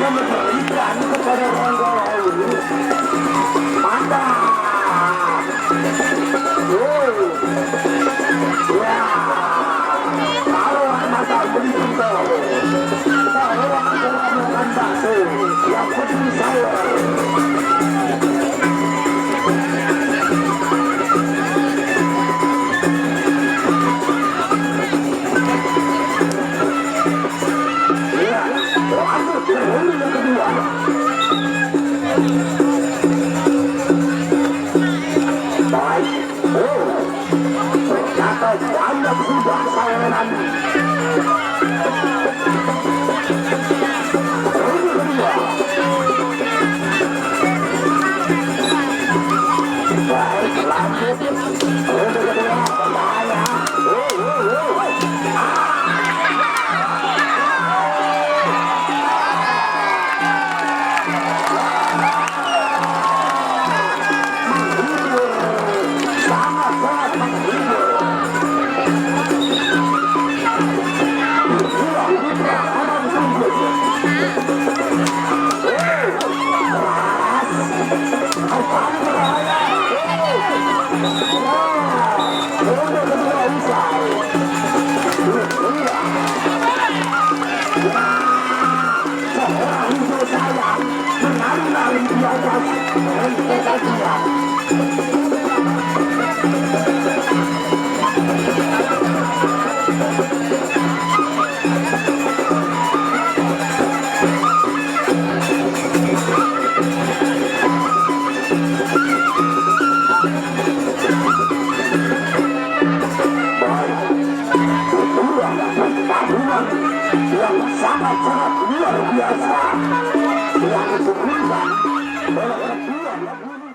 yang memberikan kepada orang lain. Mantap. Ya, kalau mata begitu, kalau aku makan bakso, yang penting saya. Ya, lanjut ke ronde yang kedua. Baik, ternyata banyak sudah saweran. Ronde kedua. Baik, lanjut. Ronde kedua, berbahaya. Sangat-sangat menghibur. Yang sangat-sangat luar biasa yang diberikan oleh kedua